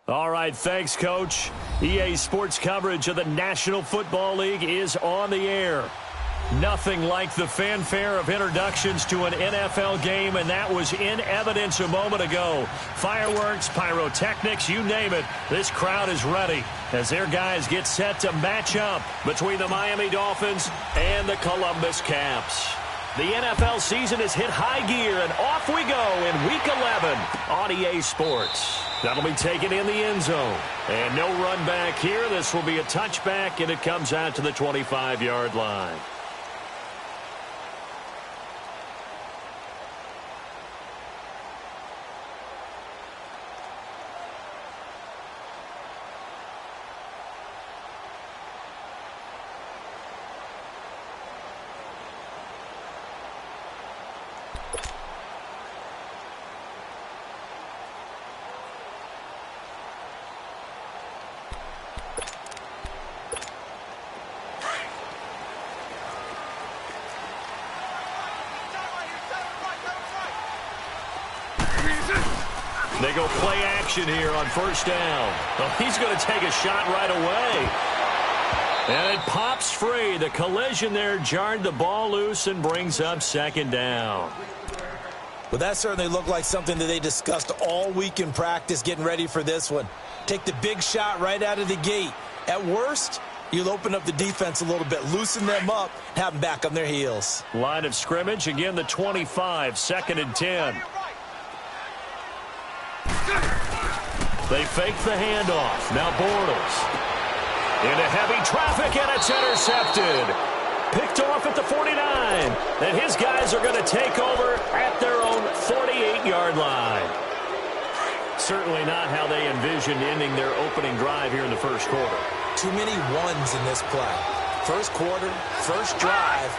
All right, thanks, Coach. EA Sports coverage of the National Football League is on the air. Nothing like the fanfare of introductions to an NFL game, and that was in evidence a moment ago. Fireworks, pyrotechnics, you name it. This crowd is ready as their guys get set to match up between the Miami Dolphins and the Columbus Caps. The NFL season has hit high gear, and off we go in Week 11 on EA Sports. That'll be taken in the end zone. And no run back here. This will be a touchback, and it comes out to the 25-yard line. They go play action here on first down. Oh, he's going to take a shot right away. And it pops free. The collision there jarred the ball loose and brings up second down. Well, that certainly looked like something that they discussed all week in practice getting ready for this one. Take the big shot right out of the gate. At worst, you'll open up the defense a little bit, loosen them up, have them back on their heels. Line of scrimmage, again the 25, 2nd and 10. They fake the handoff. Now Bortles. Into heavy traffic, and it's intercepted. Picked off at the 49. And his guys are going to take over at their own 48-yard line. Certainly not how they envisioned ending their opening drive here in the first quarter. Too many ones in this play. First quarter, first drive,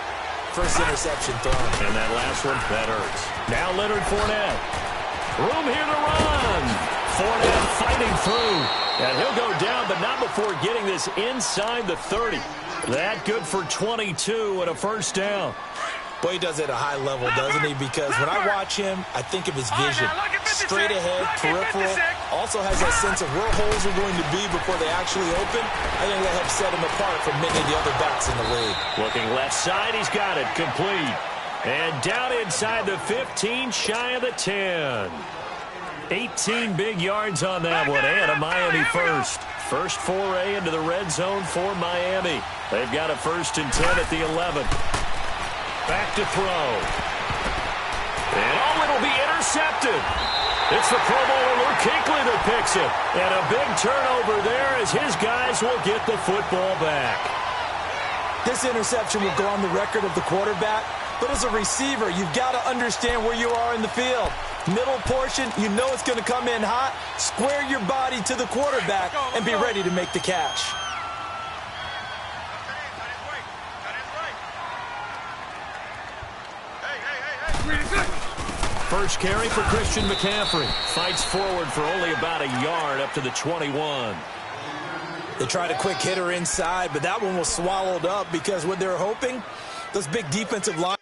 first interception thrown. And that last one, that hurts. Now Leonard Fournette. Room here to run. Fournette fighting through. And he'll go down, but not before getting this inside the 30. That good for 22 and a first down. Boy, he does it at a high level, doesn't he? Because when I watch him, I think of his vision. Straight ahead, peripheral. Also has that sense of where holes are going to be before they actually open. I think that helps set him apart from many of the other backs in the league. Looking left side, he's got it. Complete. And down inside the 15, shy of the 10. 18 big yards on that one, and a Miami first. First foray into the red zone for Miami. They've got a 1st and 10 at the 11. Back to throw. And it'll be intercepted. It's the Pro Bowler Luke Kuechly that picks it. And a big turnover there as his guys will get the football back. This interception will go on the record of the quarterback, but as a receiver, you've got to understand where you are in the field. Middle portion, you know it's going to come in hot. Square your body to the quarterback and be ready to make the catch. First carry for Christian McCaffrey. Fights forward for only about a yard up to the 21. They tried a quick hitter inside, but that one was swallowed up because what they're hoping, those big defensive line.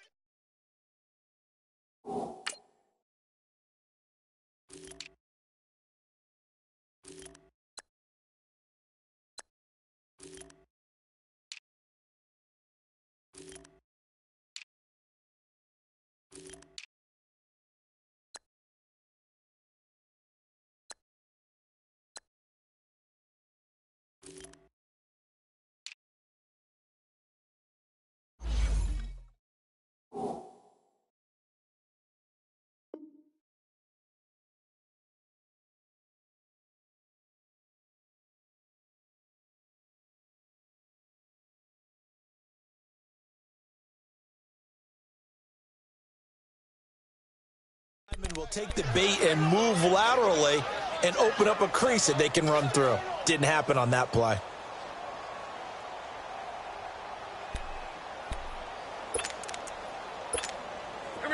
Will take the bait and move laterally and open up a crease that they can run through. Didn't happen on that play.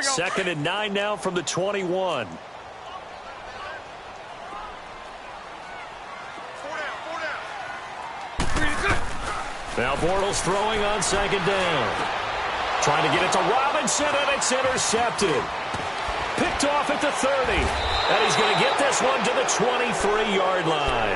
Second and 9 now from the 21. Now Bortles throwing on second down. Trying to get it to Robinson, and it's intercepted. Picked Picked off at the 30. And he's going to get this one to the 23-yard line.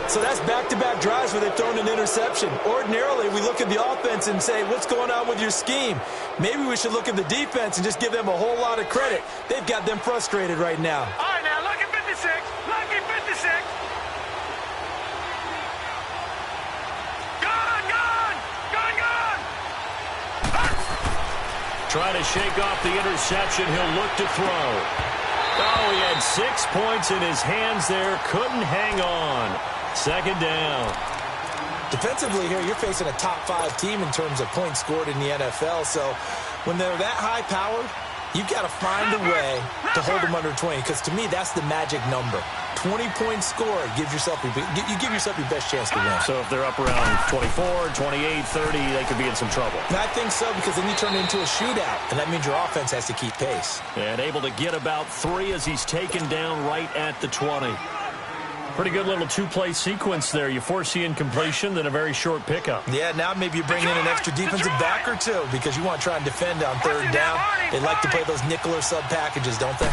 So that's back-to-back drives where they've thrown an interception. Ordinarily, we look at the offense and say, what's going on with your scheme? Maybe we should look at the defense and just give them a whole lot of credit. They've got them frustrated right now. All right, now, lucky 56. Lucky 56. Trying to shake off the interception. He'll look to throw. Oh, he had 6 points in his hands there. Couldn't hang on. Second down. Defensively here, you're facing a top-5 team in terms of points scored in the NFL. So when they're that high-powered, you've got to find a way to hold them under 20. Because to me, that's the magic number. 20 points scored gives yourself you give yourself your best chance to win. So if they're up around 24, 28, 30, they could be in some trouble. And I think so, because then you turn it into a shootout, and that means your offense has to keep pace. And able to get about 3 as he's taken down right at the 20. Pretty good little two-play sequence there. You force the incompletion, then a very short pickup. Yeah, now maybe you bring in an extra defensive back or two because you want to try and defend on third down. They like to play those nickel or sub packages, don't they?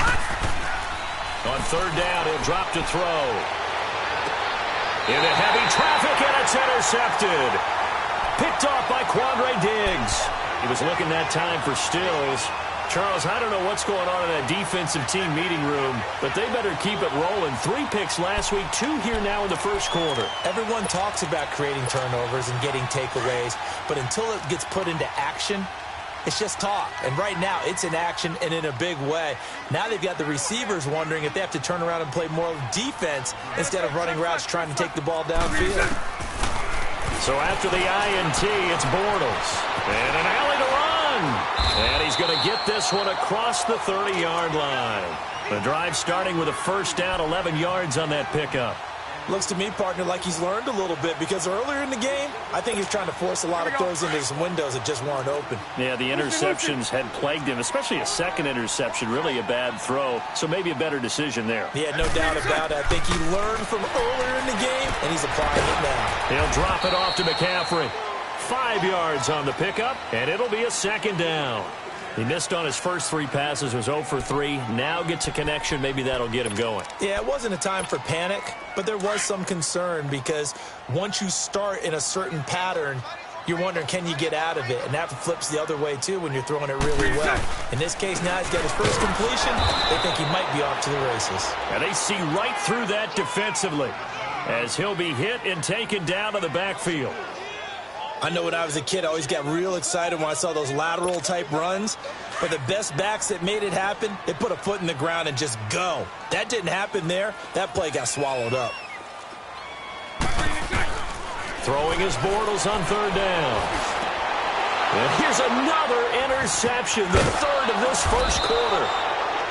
On third down, he'll drop to throw. Into heavy traffic, and it's intercepted. Picked off by Quandre Diggs. He was looking that time for Stills. Charles, I don't know what's going on in that defensive team meeting room, but they better keep it rolling. 3 picks last week, 2 here now in the first quarter. Everyone talks about creating turnovers and getting takeaways, but until it gets put into action, it's just talk. And right now, it's in action and in a big way. Now they've got the receivers wondering if they have to turn around and play more defense instead of running routes trying to take the ball downfield. So after the INT, it's Bortles. And an alley to run. And he's going to get this one across the 30-yard line. The drive starting with a first down, 11 yards on that pickup. Looks to me, partner, like he's learned a little bit because earlier in the game, I think he's trying to force a lot of throws into some windows that just weren't open. Yeah, the interceptions had plagued him, especially a second interception, really a bad throw. So maybe a better decision there. Yeah, no doubt about it. I think he learned from earlier in the game, and he's applying it now. He'll drop it off to McCaffrey. 5 yards on the pickup, and it'll be a second down. He missed on his first 3 passes, was 0 for 3. Now gets a connection. Maybe that'll get him going. Yeah, it wasn't a time for panic, but there was some concern because once you start in a certain pattern, you're wondering, can you get out of it? And that flips the other way, too, when you're throwing it really well. In this case, now he's got his first completion. They think he might be off to the races. And they see right through that defensively as he'll be hit and taken down to the backfield. I know when I was a kid, I always got real excited when I saw those lateral-type runs. But the best backs that made it happen, they put a foot in the ground and just go. That didn't happen there. That play got swallowed up. Throwing his Bortles on third down. And here's another interception, the third of this first quarter.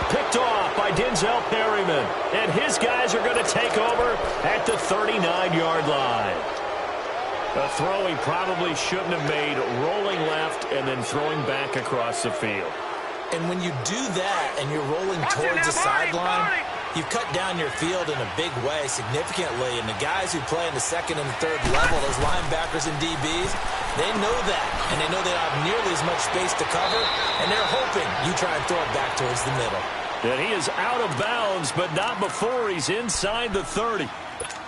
Picked off by Denzel Perryman. And his guys are going to take over at the 39-yard line. A throw he probably shouldn't have made, rolling left and then throwing back across the field. And when you do that and you're rolling towards the sideline, you've cut down your field in a big way significantly. And the guys who play in the second and the third level, those linebackers and DBs, they know that. And they know they don't have nearly as much space to cover. And they're hoping you try and throw it back towards the middle. And he is out of bounds, but not before he's inside the 30.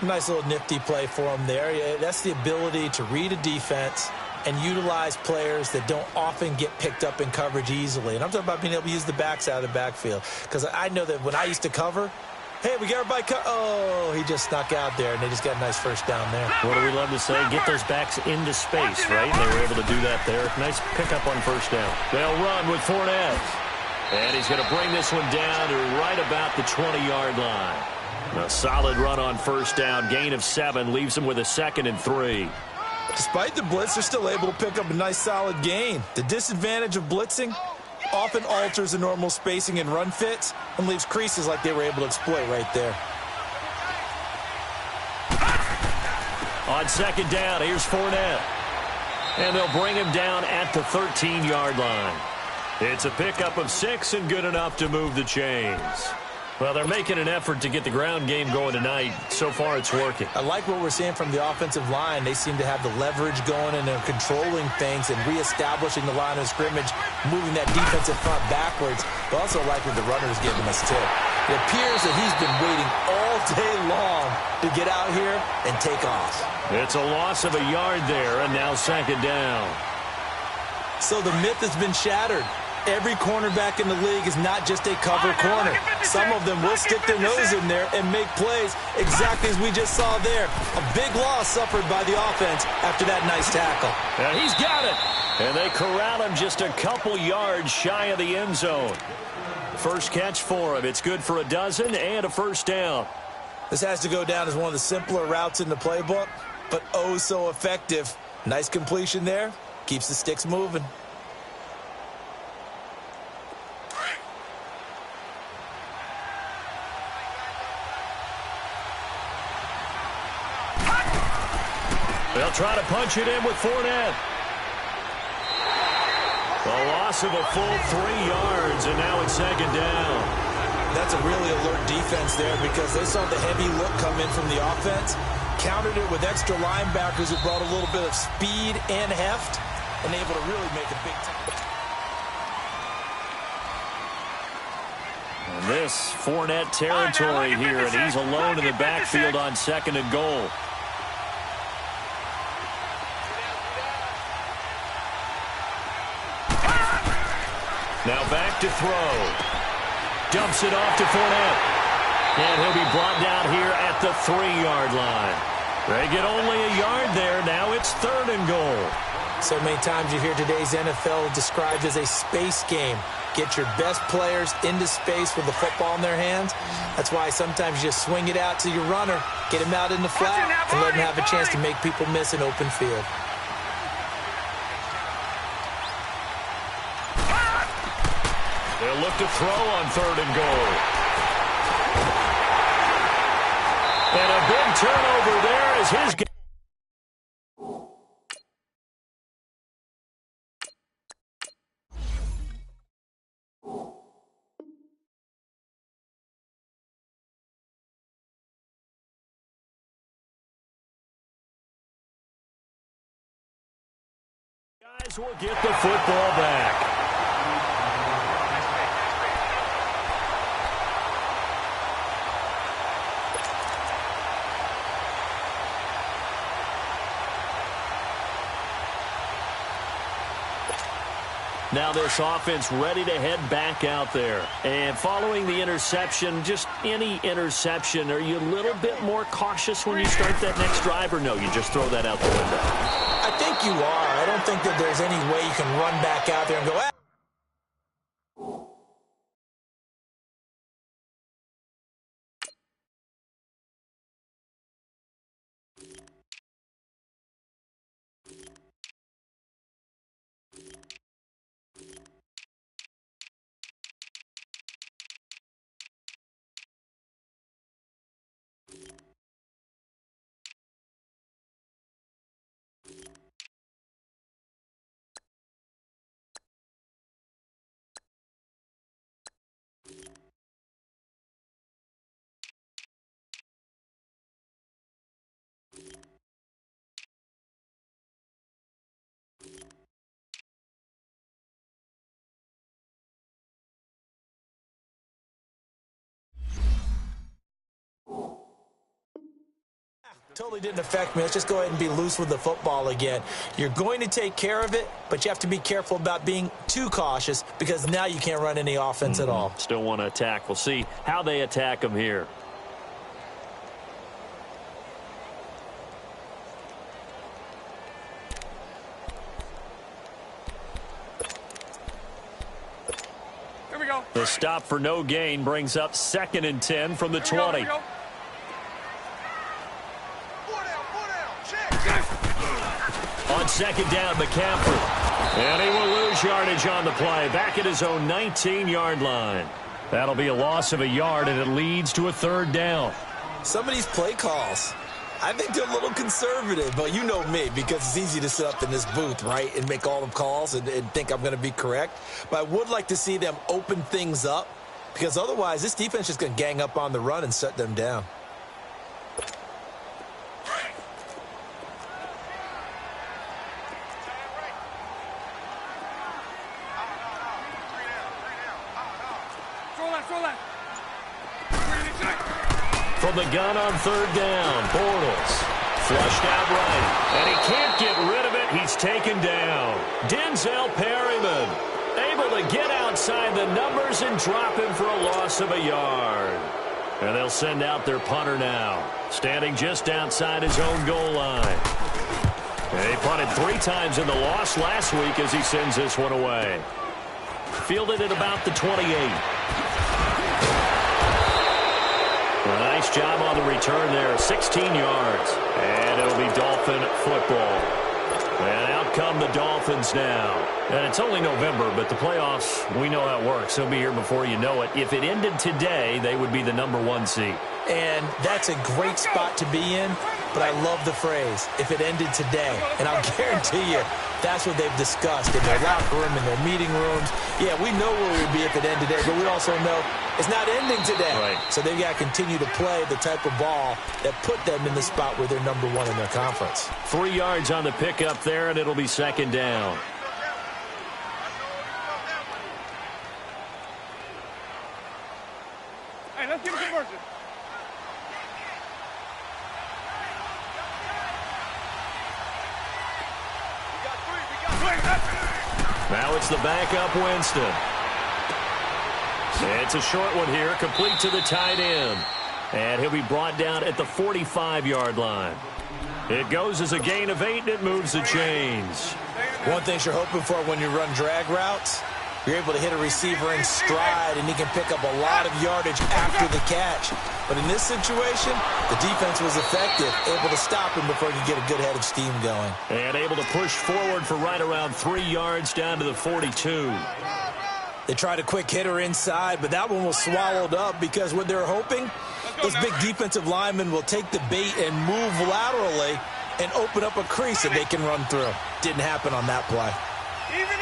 Nice little nifty play for him there. Yeah, that's the ability to read a defense and utilize players that don't often get picked up in coverage easily. And I'm talking about being able to use the backs out of the backfield. Because I know that when I used to cover, hey, we got everybody oh, he just snuck out there, and they just got a nice first down there. What do we love to say? Get those backs into space, right? And they were able to do that there. Nice pickup on first down. They'll run with Fournette. And he's going to bring this one down to right about the 20-yard line. A solid run on first down. Gain of 7 leaves him with a 2nd and 3. Despite the blitz, they're still able to pick up a nice solid gain. The disadvantage of blitzing often alters the normal spacing and run fits and leaves creases like they were able to exploit right there. On second down, here's Fournette. And they'll bring him down at the 13-yard line. It's a pickup of 6 and good enough to move the chains. Well, they're making an effort to get the ground game going tonight. So far, it's working. I like what we're seeing from the offensive line. They seem to have the leverage going, and they're controlling things and reestablishing the line of scrimmage, moving that defensive front backwards. But also like what the runner is giving us, too. It appears that he's been waiting all day long to get out here and take off. It's a loss of a yard there, and now second down. So the myth has been shattered. Every cornerback in the league is not just a cover corner. Some of them will stick their nose in there and make plays exactly as we just saw there. A big loss suffered by the offense after that nice tackle. And he's got it. And they corral him just a couple yards shy of the end zone. First catch for him. It's good for a dozen and a first down. This has to go down as one of the simpler routes in the playbook, but oh so effective. Nice completion there. Keeps the sticks moving. They'll try to punch it in with Fournette. A loss of a full 3 yards, and now it's second down. That's a really alert defense there because they saw the heavy look come in from the offense, countered it with extra linebackers who brought a little bit of speed and heft, and able to really make a big time. And this Fournette territory here, and he's alone in the backfield on second and goal. Now back to throw. Dumps it off to Fournette. And he'll be brought down here at the 3-yard line. They get only a yard there. Now it's third and goal. So many times you hear today's NFL described as a space game. Get your best players into space with the football in their hands. That's why sometimes you just swing it out to your runner, get him out in the flat, and let him have a chance to make people miss an open field. They'll look to throw on third and goal. And a big turnover there is his game. Guys will get the football back. Now this offense ready to head back out there. And following the interception, just any interception, are you a little bit more cautious when you start that next drive, or no, you just throw that out the window? I think you are. I don't think that there's any way you can run back out there and go, ah. Totally didn't affect me. Let's just go ahead and be loose with the football again. You're going to take care of it, but you have to be careful about being too cautious because now you can't run any offense at all. Still want to attack. We'll see how they attack them here. Here we go. The stop for no gain brings up 2nd and 10 from the 20. Here we go. On second down, McCaffrey. And he will lose yardage on the play. Back at his own 19-yard line. That'll be a loss of a yard, and it leads to a third down. Some of these play calls, I think they're a little conservative, but you know me, because it's easy to sit up in this booth, right, and make all the calls and think I'm going to be correct. But I would like to see them open things up because otherwise this defense is going to gang up on the run and shut them down. From the gun on third down, Bortles flushed out right, and he can't get rid of it. He's taken down. Denzel Perryman able to get outside the numbers and drop him for a loss of a yard. And they'll send out their punter now, standing just outside his own goal line. And he punted 3 times in the loss last week as he sends this one away. Fielded at about the 28. A nice job on the return there, 16 yards. And it'll be Dolphin football. And out come the Dolphins now. And it's only November, but the playoffs, we know how it works. They'll be here before you know it. If it ended today, they would be the #1 seed. And that's a great spot to be in, but I love the phrase, if it ended today. And I'll guarantee you, that's what they've discussed in their locker room, in their meeting rooms. Yeah, we know where we'd be if it ended today, but we also know it's not ending today. Right. So they've got to continue to play the type of ball that put them in the spot where they're #1 in their conference. 3 yards on the pickup there, and it'll be second down. Hey, let's get a conversion. Now it's the backup Winston. It's a short one here, complete to the tight end. And he'll be brought down at the 45-yard line. It goes as a gain of 8, and it moves the chains. One thing you're hoping for when you run drag routes, you're able to hit a receiver in stride, and he can pick up a lot of yardage after the catch. But in this situation, the defense was effective, able to stop him before he could get a good head of steam going. And able to push forward for right around 3 yards down to the 42. They tried a quick hitter inside, but that one was swallowed up because what they're hoping, those big defensive linemen will take the bait and move laterally and open up a crease that they can run through. Didn't happen on that play. Even.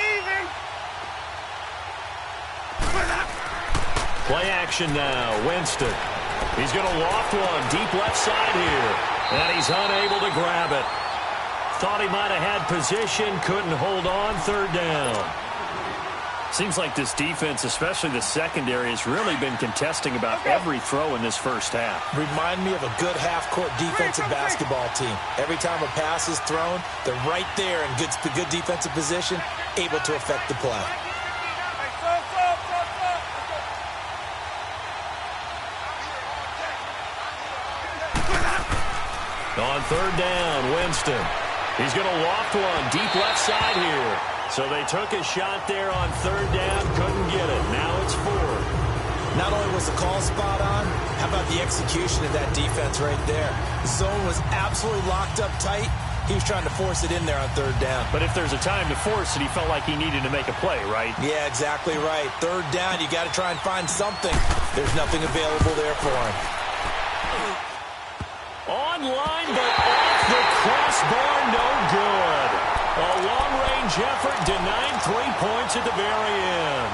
Play action now. Winston. He's going to loft one deep left side here. And he's unable to grab it. Thought he might have had position. Couldn't hold on. Third down. Seems like this defense, especially the secondary, has really been contesting about every throw in this first half. Remind me of a good half-court defensive basketball team. Every time a pass is thrown, they're right there in good defensive position, able to affect the play. On third down, Winston. He's going to loft one deep left side here. So they took a shot there on third down, couldn't get it. Now it's fourth. Not only was the call spot on, how about the execution of that defense right there? The zone was absolutely locked up tight. He was trying to force it in there on third down. But if there's a time to force it, he felt like he needed to make a play, right? Yeah, exactly right. Third down, you got to try and find something. There's nothing available there for him. Online, but off the crossbar, no good. A long-range effort denying 3 points at the very end.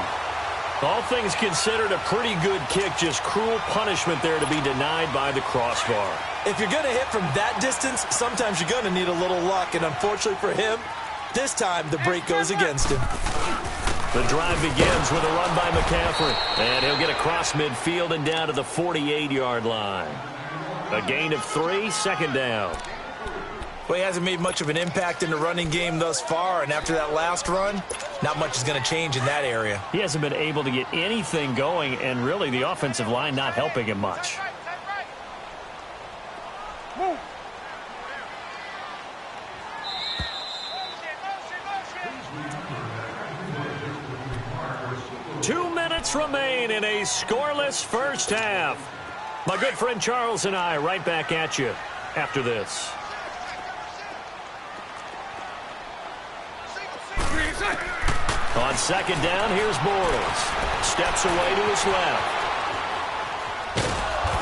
All things considered, a pretty good kick, just cruel punishment there to be denied by the crossbar. If you're going to hit from that distance, sometimes you're going to need a little luck, and unfortunately for him, this time the break goes against him. The drive begins with a run by McCaffrey, and he'll get across midfield and down to the 48-yard line. A gain of 3, second down. Well, he hasn't made much of an impact in the running game thus far, and after that last run, not much is going to change in that area. He hasn't been able to get anything going, and really the offensive line not helping him much. Move. 2 minutes remain in a scoreless first half. My good friend Charles and I right back at you after this. On second down, here's Bortles. Steps away to his left.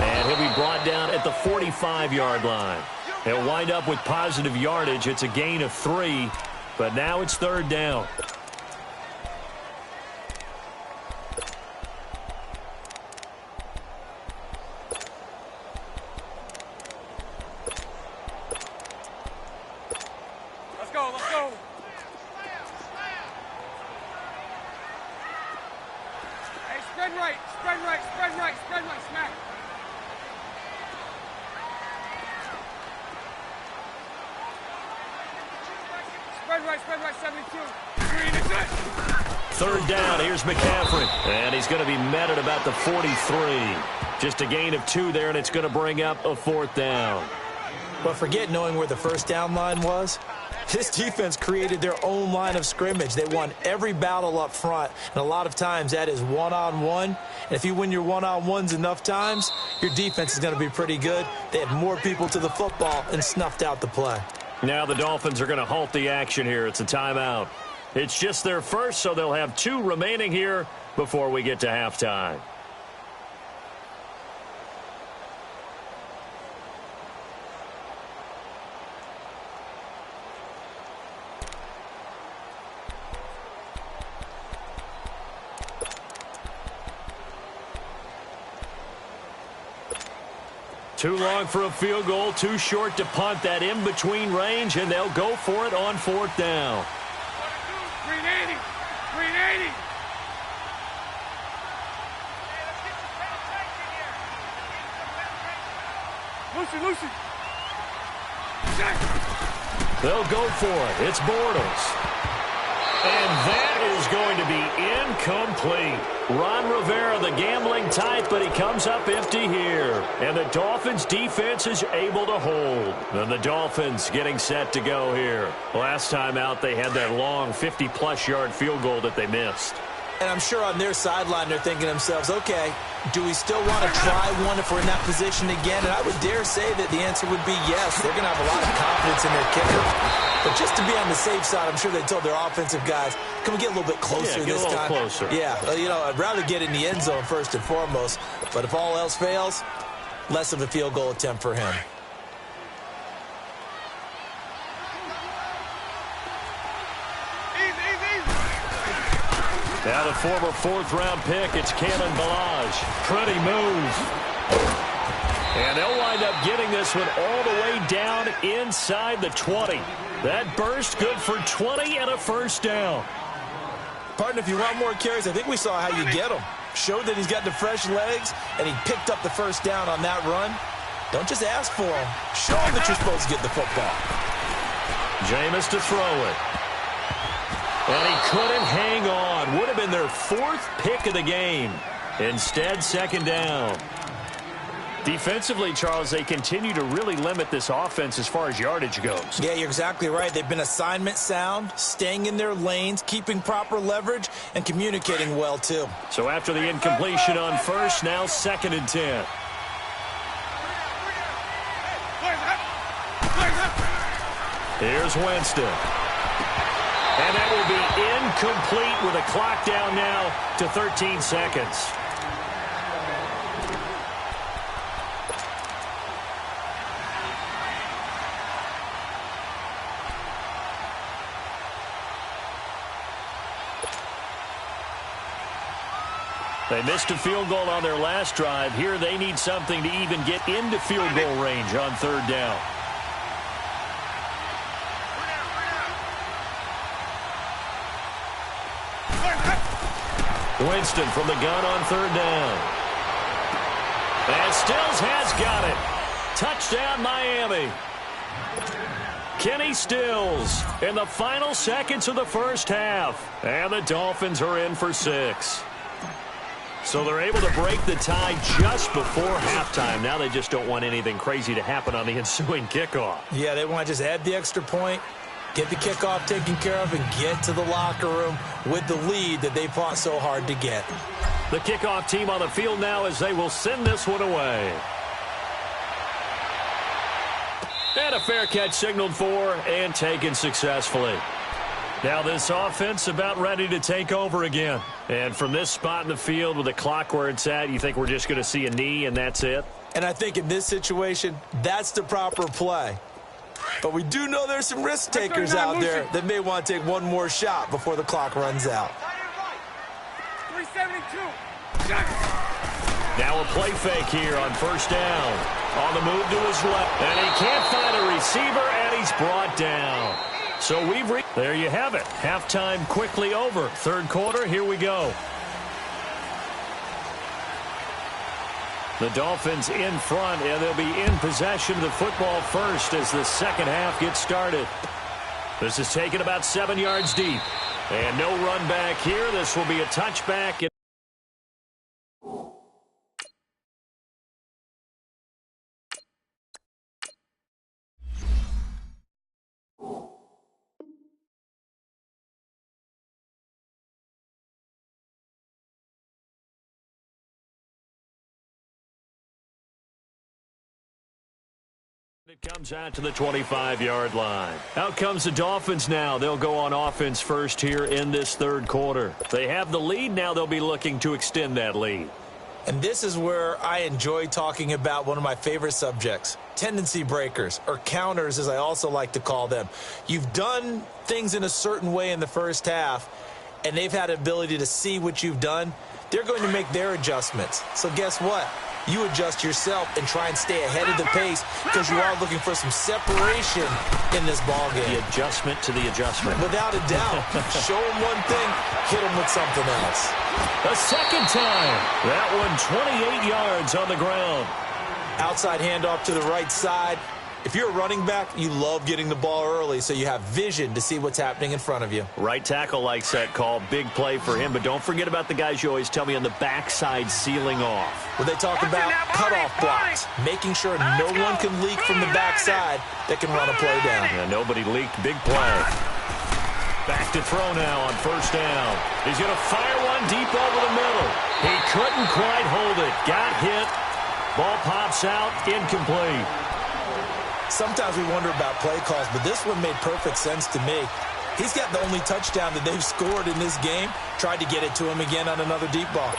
And he'll be brought down at the 45-yard line. He'll wind up with positive yardage. It's a gain of 3, but now it's third down. spread right, 72. Green is it. Third down, here's McCaffrey. And he's going to be met at about the 43. Just a gain of 2 there, and it's going to bring up a 4th down. But forget knowing where the first down line was. This defense created their own line of scrimmage. They won every battle up front, and a lot of times that is one-on-one. And if you win your one-on-ones enough times, your defense is going to be pretty good. They had more people to the football and snuffed out the play. Now the Dolphins are going to halt the action here. It's a timeout. It's just their first, so they'll have 2 remaining here before we get to halftime. Too long for a field goal, too short to punt. That in-between range, and they'll go for it on 4th down. 380. 380. Lucy. They'll go for it. It's Bortles. And that is going to be incomplete. Ron Rivera, the gambling type, but he comes up empty here. And the Dolphins' defense is able to hold. And the Dolphins getting set to go here. Last time out, they had that long 50-plus yard field goal that they missed. And I'm sure on their sideline they're thinking to themselves, okay, do we still want to try one if we're in that position again? And I would dare say that the answer would be yes. They're going to have a lot of confidence in their kicker. But just to be on the safe side, I'm sure they told their offensive guys, can we get a little bit closer this time? Yeah, get a little closer. Yeah, you know, I'd rather get in the end zone first and foremost. But if all else fails, less of a field goal attempt for him. Now the former 4th-round pick, it's Kalen Ballage. Pretty move. And they'll wind up getting this one all the way down inside the 20. That burst good for 20 and a first down. Partner, if you want more carries, I think we saw how you get them. Showed that he's got the fresh legs, and he picked up the first down on that run. Don't just ask for him. Show him that you're supposed to get the football. Jameis to throw it. And he couldn't hang on. Would have been their 4th pick of the game. Instead, 2nd down. Defensively, Charles, they continue to really limit this offense as far as yardage goes. Yeah, you're exactly right. They've been assignment sound, staying in their lanes, keeping proper leverage, and communicating well, too. So after the incompletion on first, now 2nd and 10. Here's Winston. And that will be incomplete with a clock down now to 13 seconds. They missed a field goal on their last drive. Here they need something to even get into field goal range on 3rd down. Winston from the gun on 3rd down. And Stills has got it. Touchdown, Miami. Kenny Stills in the final seconds of the first half. And the Dolphins are in for 6. So they're able to break the tie just before halftime. Now they just don't want anything crazy to happen on the ensuing kickoff. Yeah, they want to just add the extra point, get the kickoff taken care of, and get to the locker room with the lead that they fought so hard to get. The kickoff team on the field now as they will send this one away. And a fair catch signaled for and taken successfully. Now this offense about ready to take over again. And from this spot in the field with the clock where it's at, you think we're just going to see a knee and that's it? And I think in this situation, that's the proper play. But we do know there's some risk takers out there that may want to take one more shot before the clock runs out. 372. Now a play fake here on first down. On the move to his left. And he can't find a receiver, and he's brought down. So there you have it. Halftime quickly over. 3rd quarter, here we go. The Dolphins in front, and they'll be in possession of the football first as the second half gets started. This is taken about 7 yards deep. And no run back here. This will be a touchback. It comes out to the 25-yard line. Out comes the Dolphins now. They'll go on offense first here in this third quarter. They have the lead. Now they'll be looking to extend that lead. And this is where I enjoy talking about one of my favorite subjects, tendency breakers, or counters as I also like to call them. You've done things in a certain way in the first half, and they've had the ability to see what you've done. They're going to make their adjustments. So guess what? You adjust yourself and try and stay ahead of the pace because you are looking for some separation in this ball game. The adjustment to the adjustment. Without a doubt. Show them one thing, hit them with something else. A second time. That one 28 yards on the ground. Outside handoff to the right side. If you're a running back, you love getting the ball early so you have vision to see what's happening in front of you. Right tackle likes that call. Big play for him. But don't forget about the guys you always tell me on the backside sealing off. Well, they talk about cutoff blocks, making sure no one can leak from the backside that can run a play down. Yeah, nobody leaked. Big play. Back to throw now on first down. He's going to fire one deep over the middle. He couldn't quite hold it. Got hit. Ball pops out. Incomplete. Sometimes we wonder about play calls, but this one made perfect sense to me. He's got the only touchdown that they've scored in this game. Tried to get it to him again on another deep ball.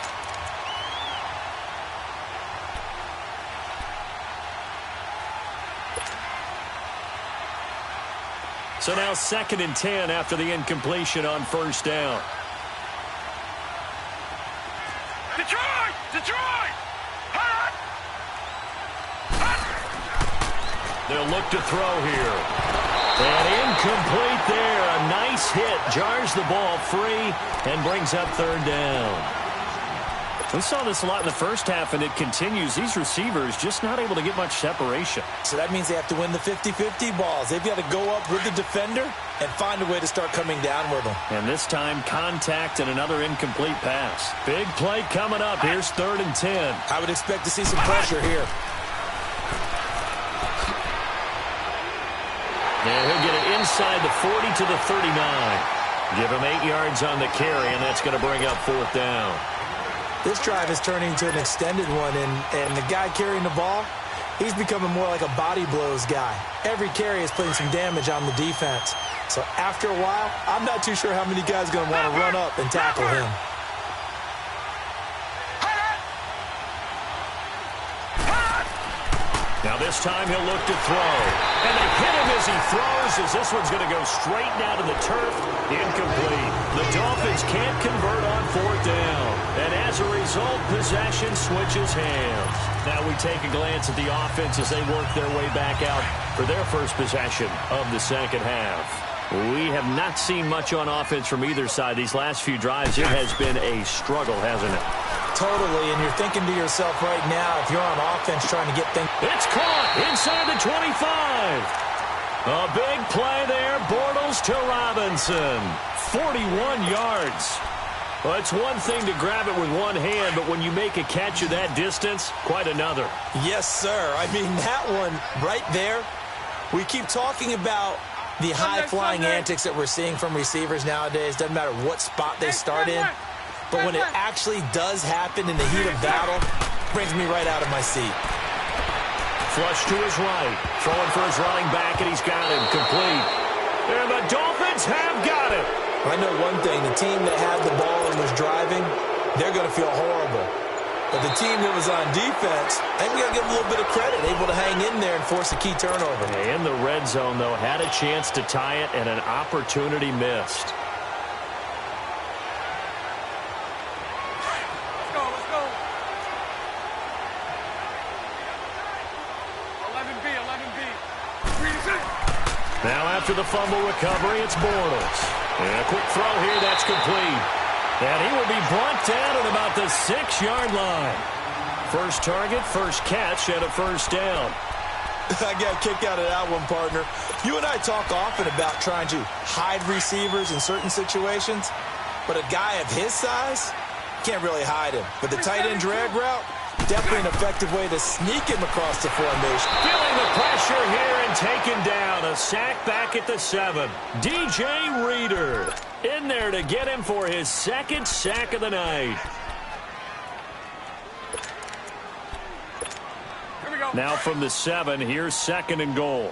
So now 2nd and 10 after the incompletion on first down. Detroit! Detroit! Hot! They'll look to throw here. And incomplete there. A nice hit. Jars the ball free and brings up third down. We saw this a lot in the first half, and it continues. These receivers just not able to get much separation. So that means they have to win the 50-50 balls. They've got to go up with the defender and find a way to start coming down with them. And this time, contact and another incomplete pass. Big play coming up. Here's 3rd and 10. I would expect to see some pressure here. And he'll get it inside the 40 to the 39. Give him 8 yards on the carry, and that's going to bring up 4th down. This drive is turning into an extended one, and the guy carrying the ball, he's becoming more like a body blows guy. Every carry is putting some damage on the defense. So after a while, I'm not too sure how many guys are going to want to run up and tackle him. Now this time he'll look to throw. And they hit him as he throws, as this one's going to go straight down to the turf. Incomplete. The Dolphins can't convert on 4th down. And as a result, possession switches hands. Now we take a glance at the offense as they work their way back out for their first possession of the second half. We have not seen much on offense from either side. These last few drives, it has been a struggle, hasn't it? Totally, and you're thinking to yourself right now, if you're on offense trying to get things... It's caught inside the 25. A big play there, Bortles to Robinson. 41 yards. Well, it's one thing to grab it with one hand, but when you make a catch of that distance, quite another. Yes, sir. I mean, that one right there, we keep talking about the high-flying antics that we're seeing from receivers nowadays. Doesn't matter what spot they start in. But when it actually does happen in the heat of battle, brings me right out of my seat. Flush to his right. Throwing for his running back, and he's got him complete. And the Dolphins have got it. I know one thing. The team that had the ball and was driving, they're going to feel horrible. But the team that was on defense, I think we got to give them a little bit of credit. Able to hang in there and force a key turnover. In the red zone, though, had a chance to tie it, and an opportunity missed. Now after the fumble recovery, it's Bortles. And a quick throw here, that's complete. And he will be brought down at about the 6-yard line. First target, first catch, and a first down. I got a kick out of that one, partner. You and I talk often about trying to hide receivers in certain situations, but a guy of his size, can't really hide him. But the tight end drag route, definitely an effective way to sneak him across the formation. Feeling the pressure here and taken down. A sack back at the 7. DJ Reader in there to get him for his second sack of the night. Now from the 7, here's 2nd and goal.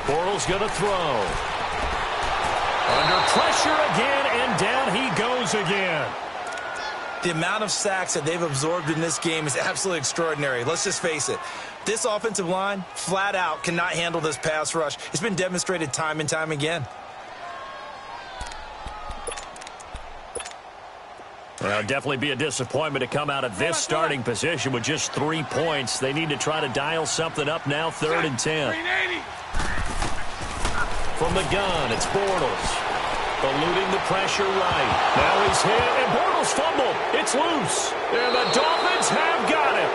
Bortles going to throw. Under pressure again, and down he goes again. The amount of sacks that they've absorbed in this game is absolutely extraordinary. Let's just face it. This offensive line, flat out, cannot handle this pass rush. It's been demonstrated time and time again. Well, definitely be a disappointment to come out of this starting position with just 3 points. They need to try to dial something up now, 3rd and 10. From the gun, it's Bortles. Eluding the pressure right. Now he's hit, and Bortles fumbled. It's loose, and the Dolphins have got it.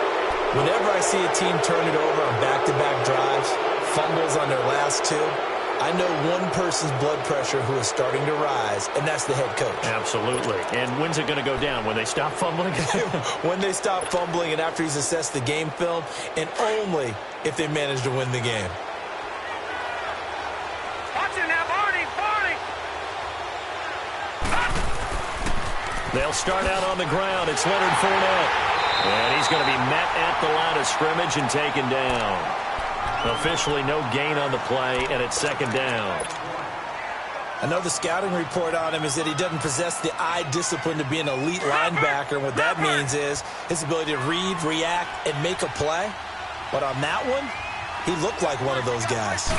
Whenever I see a team turn it over on back-to-back drives, fumbles on their last 2, I know one person's blood pressure who is starting to rise, and that's the head coach. Absolutely. And when's it going to go down? When they stop fumbling? When they stop fumbling and after he's assessed the game film, and only if they manage to win the game. Watch it now, Barney! They'll start out on the ground. It's Leonard Fournette. And he's going to be met at the line of scrimmage and taken down. Officially no gain on the play, and it's 2nd down. I know the scouting report on him is that he doesn't possess the eye discipline to be an elite linebacker. And what that means is his ability to read, react, and make a play. But on that one, he looked like one of those guys.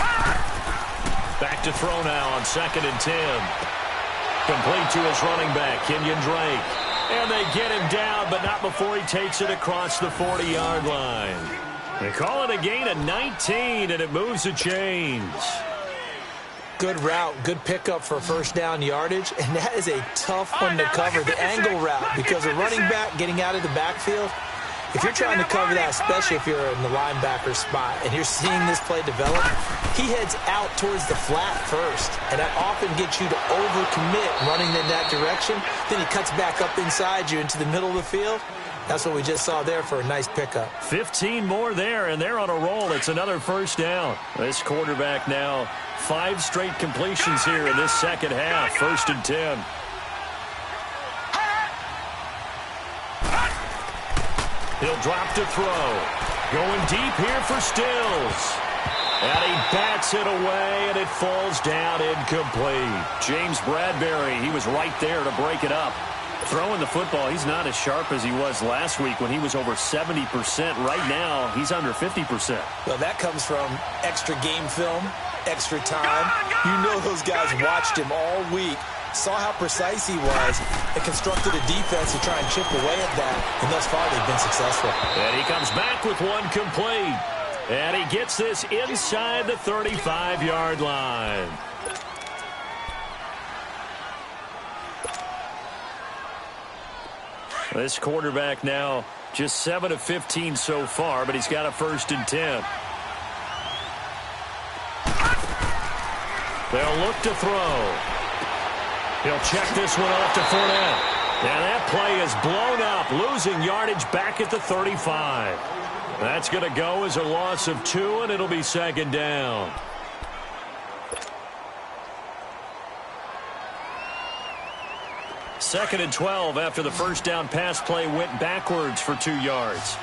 Back to throw now on 2nd and 10. Complete to his running back, Kenyon Drake. And they get him down, but not before he takes it across the 40-yard line. They call it a gain of 19, and it moves the chains. Good route, good pickup for first down yardage, and that is a tough one to cover, the angle route, because a running back getting out of the backfield, if you're trying to cover that, especially if you're in the linebacker spot, and you're seeing this play develop, he heads out towards the flat first, and that often gets you to overcommit running in that direction. Then he cuts back up inside you into the middle of the field. That's what we just saw there for a nice pickup. 15 more there, and they're on a roll. It's another first down. This quarterback now 5 straight completions here in this second half. 1st and 10. He'll drop to throw. Going deep here for Stills. And he bats it away, and it falls down incomplete. James Bradbury, he was right there to break it up. Throwing the football, he's not as sharp as he was last week when he was over 70%. Right now, he's under 50%. Well, that comes from extra game film, extra time. You know those guys watched him all week, saw how precise he was, and constructed a defense to try and chip away at that. And thus far, they've been successful. And he comes back with one complete. And he gets this inside the 35-yard line. This quarterback now just 7 of 15 so far, but he's got a 1st and 10. They'll look to throw. He'll check this one off to Fournette. And that play is blown up, losing yardage back at the 35. That's going to go as a loss of 2, and it'll be 2nd down. Second and 12 after the first down pass play went backwards for 2 yards.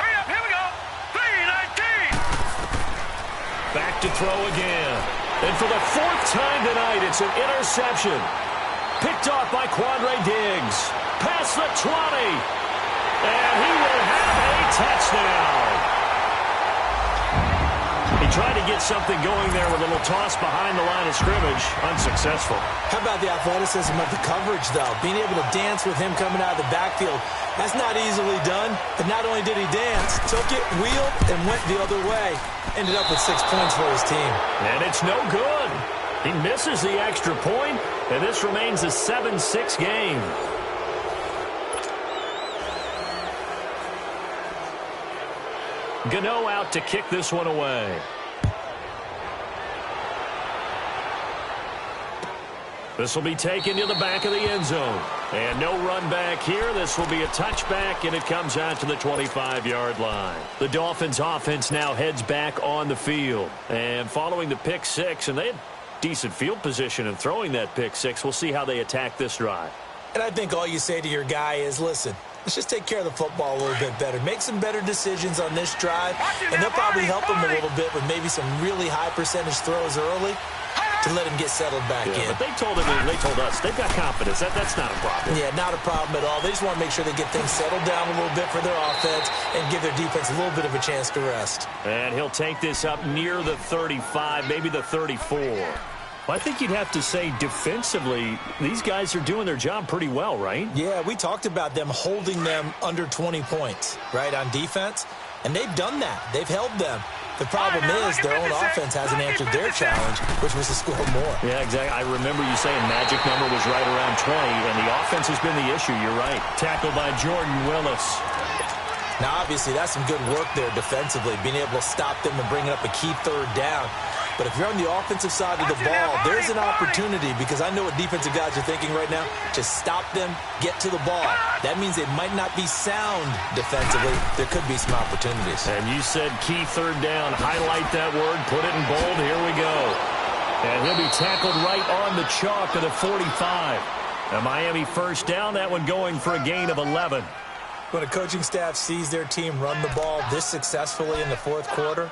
Hurry up, here we go. 3-19. Back to throw again. And for the 4th time tonight, it's an interception. Picked off by Quandre Diggs. Past the 20. And he will have a touchdown. He tried to get something going there with a little toss behind the line of scrimmage. Unsuccessful. How about the athleticism of the coverage, though? Being able to dance with him coming out of the backfield. That's not easily done. But not only did he dance, took it, wheeled, and went the other way. Ended up with 6 points for his team. And it's no good. He misses the extra point, and this remains a 7-6 game. Gano out to kick this one away. This will be taken to the back of the end zone. And no run back here. This will be a touchback, and it comes out to the 25-yard line. The Dolphins' offense now heads back on the field. And following the pick six, and they had decent field position in throwing that pick six. We'll see how they attack this drive. And I think all you say to your guy is, listen, let's just take care of the football a little bit better. Make some better decisions on this drive, and they'll probably help him a little bit with maybe some really high percentage throws early to let him get settled back in. But they told us they've got confidence. That's not a problem. Yeah, not a problem at all. They just want to make sure they get things settled down a little bit for their offense and give their defense a little bit of a chance to rest. And he'll take this up near the 35, maybe the 34. Well, I think you'd have to say defensively, these guys are doing their job pretty well, right? Yeah, we talked about them holding them under 20 points, right, on defense. And they've done that. They've held them. The problem is their own offense hasn't answered their challenge, which was to score more. Yeah, exactly. I remember you saying magic number was right around 20, and the offense has been the issue. You're right. Tackled by Jordan Willis. Now, obviously, that's some good work there defensively, being able to stop them and bringing up a key third down. But if you're on the offensive side of the ball, there's an opportunity, because I know what defensive guys are thinking right now. Just stop them, get to the ball. That means they might not be sound defensively. There could be some opportunities. And you said key third down. Highlight that word. Put it in bold. Here we go. And he'll be tackled right on the chalk of the 45. A Miami first down. That one going for a gain of 11. When a coaching staff sees their team run the ball this successfully in the fourth quarter,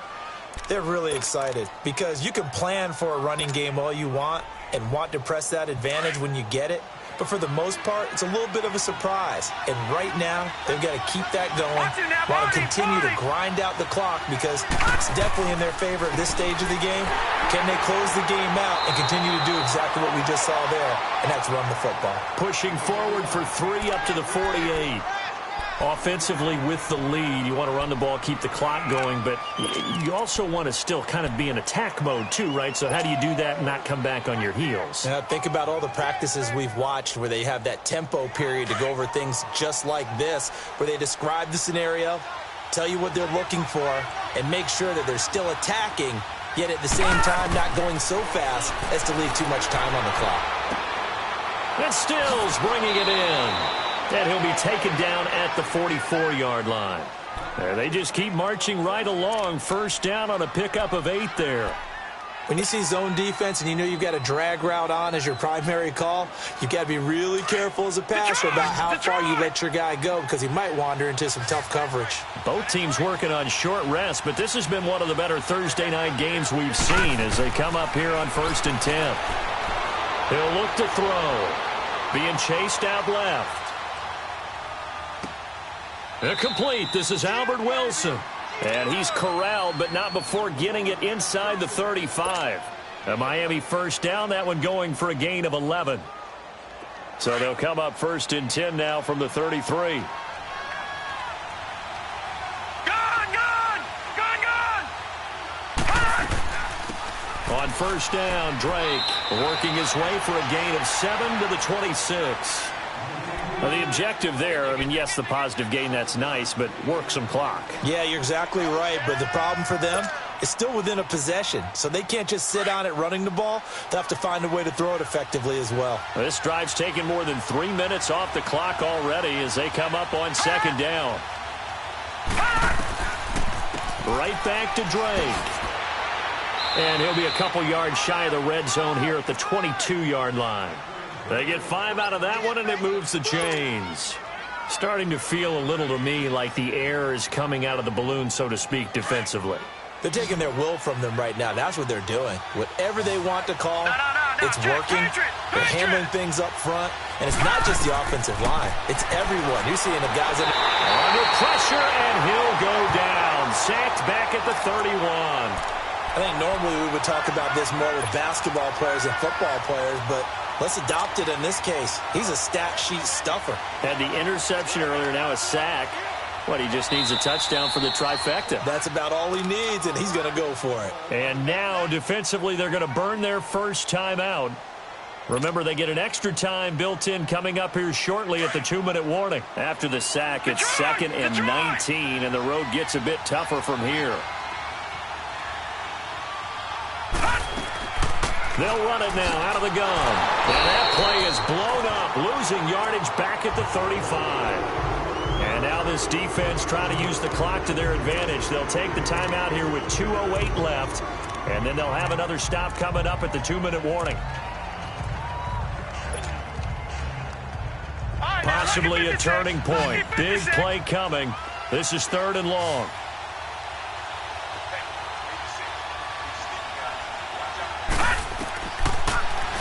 they're really excited, because you can plan for a running game all you want and want to press that advantage when you get it. But for the most part, it's a little bit of a surprise. And right now, they've got to keep that going, want to continue to grind out the clock, because it's definitely in their favor at this stage of the game. Can they close the game out and continue to do exactly what we just saw there, and that's run the football. Pushing forward for 3 up to the 48. Offensively with the lead, you want to run the ball, keep the clock going, but you also want to still kind of be in attack mode too, right? So how do you do that and not come back on your heels? Now, think about all the practices we've watched where they have that tempo period to go over things just like this, where they describe the scenario, tell you what they're looking for, and make sure that they're still attacking, yet at the same time not going so fast as to leave too much time on the clock. And Stills bringing it in. And he'll be taken down at the 44-yard line. They just keep marching right along. First down on a pickup of 8 there. When you see zone defense and you know you've got a drag route on as your primary call, you've got to be really careful as a passer about how far you let your guy go, because he might wander into some tough coverage. Both teams working on short rest, but this has been one of the better Thursday night games we've seen as they come up here on 1st and 10. He'll look to throw. Being chased out left. Complete. This is Albert Wilson. And he's corralled, but not before getting it inside the 35. A Miami first down, that one going for a gain of 11. So they'll come up 1st and 10 now from the 33. On first down, Drake working his way for a gain of 7 to the 26. Well, the objective there, I mean, yes, the positive gain, that's nice, but work some clock. Yeah, you're exactly right, but the problem for them is still within a possession, so they can't just sit on it running the ball. They'll have to find a way to throw it effectively as well. This drive's taken more than 3 minutes off the clock already as they come up on second down. Right back to Drake. And he'll be a couple yards shy of the red zone here at the 22-yard line. They get 5 out of that one, and it moves the chains. Starting to feel a little to me like the air is coming out of the balloon, so to speak, defensively. They're taking their will from them right now. That's what they're doing. Whatever they want to call, it's working. They're handling things up front. And it's not just the offensive line. It's everyone. You're seeing the guys under pressure, and he'll go down. Sacked back at the 31. I think normally we would talk about this more with basketball players and football players, but let's adopt it in this case. He's a stat sheet stuffer. Had the interception earlier, now a sack. But he just needs a touchdown for the trifecta. That's about all he needs, and he's going to go for it. And now, defensively, they're going to burn their first timeout. Remember, they get an extra time built in coming up here shortly at the 2-minute warning. After the sack, it's 2nd and 19, and the road gets a bit tougher from here. They'll run it now out of the gun. And that play is blown up, losing yardage back at the 35. And now this defense trying to use the clock to their advantage. They'll take the timeout here with 2:08 left, and then they'll have another stop coming up at the 2-minute warning. Possibly a turning point. Big play coming. This is 3rd and long.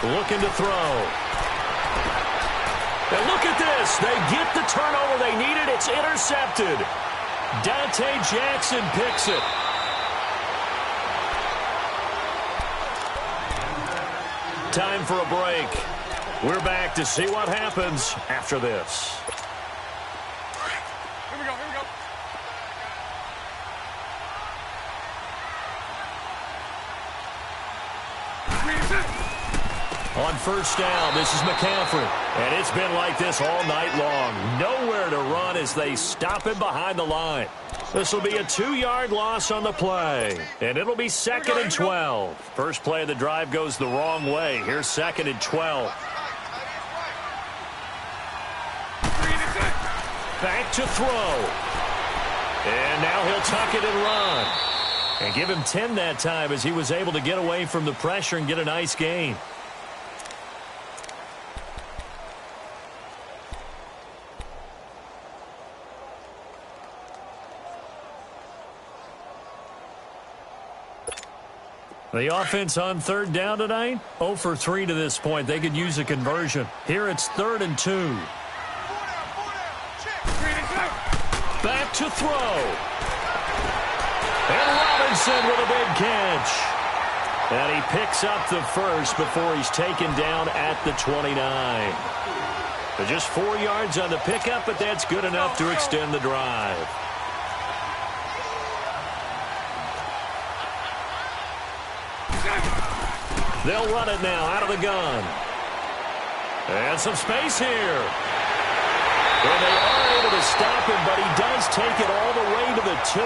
Looking to throw. And look at this. They get the turnover they needed. It's intercepted. Dante Jackson picks it. Time for a break. We're back to see what happens after this. Here we go, here we go. On first down, this is McCaffrey. And it's been like this all night long. Nowhere to run as they stop him behind the line. This will be a 2-yard loss on the play. And it'll be 2nd and 12. First play of the drive goes the wrong way. Here's 2nd and 12. Back to throw. And now he'll tuck it and run. And give him 10 that time as he was able to get away from the pressure and get a nice gain. The offense on 3rd down tonight, 0 for 3 to this point. They could use a conversion. Here it's 3rd and 2. Back to throw. And Robinson with a big catch. And he picks up the first before he's taken down at the 29. But just 4 yards on the pickup, but that's good enough to extend the drive. They'll run it now out of the gun. And some space here. And they are able to stop him, but he does take it all the way to the 2.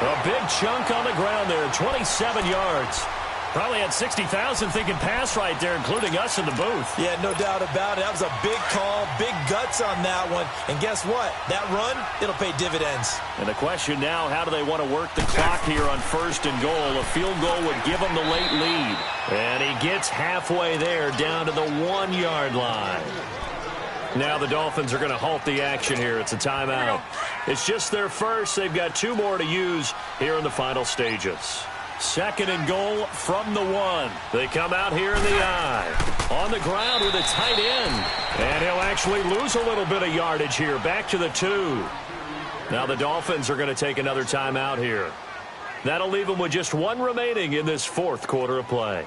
A big chunk on the ground there, 27 yards. Probably had 60,000 thinking pass right there, including us in the booth. Yeah, no doubt about it. That was a big call, big guts on that one. And guess what? That run, it'll pay dividends. And the question now, how do they want to work the clock here on 1st and goal? A field goal would give them the late lead. And he gets halfway there down to the 1-yard line. Now the Dolphins are going to halt the action here. It's a timeout. It's just their first. They've got 2 more to use here in the final stages. 2nd and goal from the 1. They come out here in the I. On the ground with a tight end. And he'll actually lose a little bit of yardage here. Back to the 2. Now the Dolphins are going to take another timeout here. That'll leave them with just 1 remaining in this 4th quarter of play.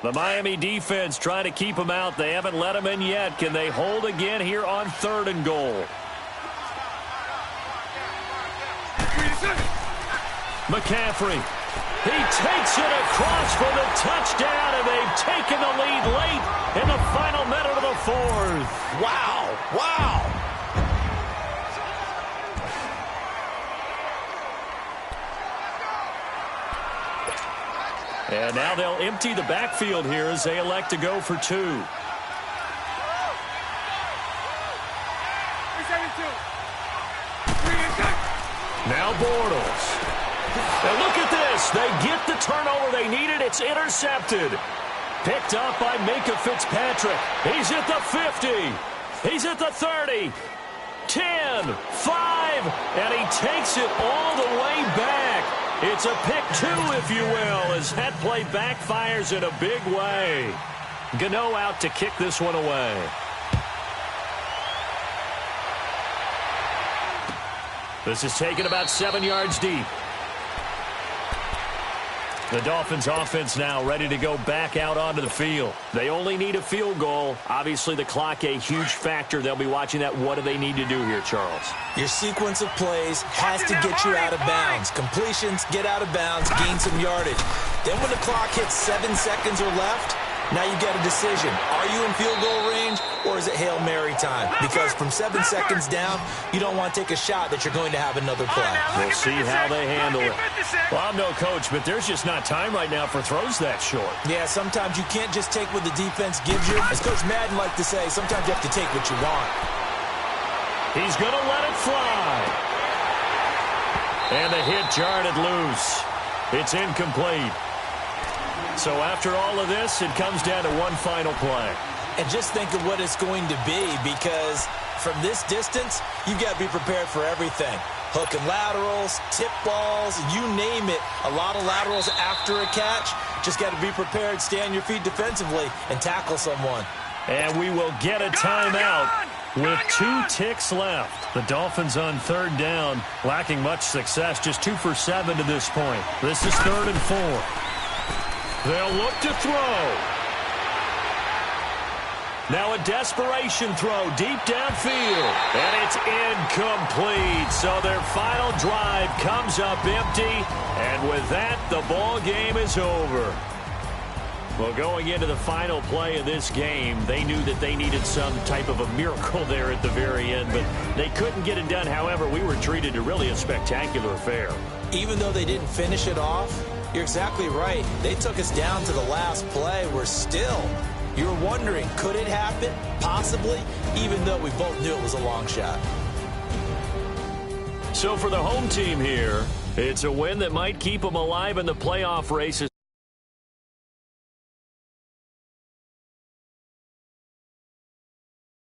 The Miami defense trying to keep them out. They haven't let them in yet. Can they hold again here on 3rd and goal? McCaffrey. He takes it across for the touchdown, and they've taken the lead late in the final minute of the 4th. Wow. Wow. And now they'll empty the backfield here as they elect to go for 2. Now Bortles. And look at this. They get the turnover they needed. It's intercepted. Picked up by Minka Fitzpatrick. He's at the 50. He's at the 30. 10, 5, and he takes it all the way back. It's a pick 2, if you will, as that play backfires in a big way. Gano out to kick this one away. This is taken about 7 yards deep. The Dolphins offense now ready to go back out onto the field. They only need a field goal. Obviously, the clock a huge factor. They'll be watching that. What do they need to do here, Charles? Your sequence of plays has to get you out of bounds. Completions, get out of bounds, gain some yardage. Then when the clock hits 7 seconds or left, now you get a decision. Are you in field goal range or is it Hail Mary time? Because from 7 seconds down, you don't want to take a shot that you're going to have another play. We'll see how they handle it. Well, I'm no coach, but there's just not time right now for throws that short. Yeah, sometimes you can't just take what the defense gives you. As Coach Madden liked to say, sometimes you have to take what you want. He's going to let it fly. And the hit jarred it loose. It's incomplete. So after all of this, it comes down to one final play. And just think of what it's going to be, because from this distance, you've got to be prepared for everything. Hook and laterals, tip balls, you name it. A lot of laterals after a catch. Just got to be prepared, stay on your feet defensively, and tackle someone. And we will get a timeout with 2 ticks left. The Dolphins on 3rd down, lacking much success, just 2 for 7 to this point. This is 3rd and 4. They'll look to throw. Now a desperation throw deep downfield. And it's incomplete. So their final drive comes up empty. And with that, the ball game is over. Well, going into the final play of this game, they knew that they needed some type of a miracle there at the very end, but they couldn't get it done. However, we were treated to really a spectacular affair. Even though they didn't finish it off, you're exactly right. They took us down to the last play. We're still, you were wondering, could it happen? Possibly, even though we both knew it was a long shot. So for the home team here, it's a win that might keep them alive in the playoff races.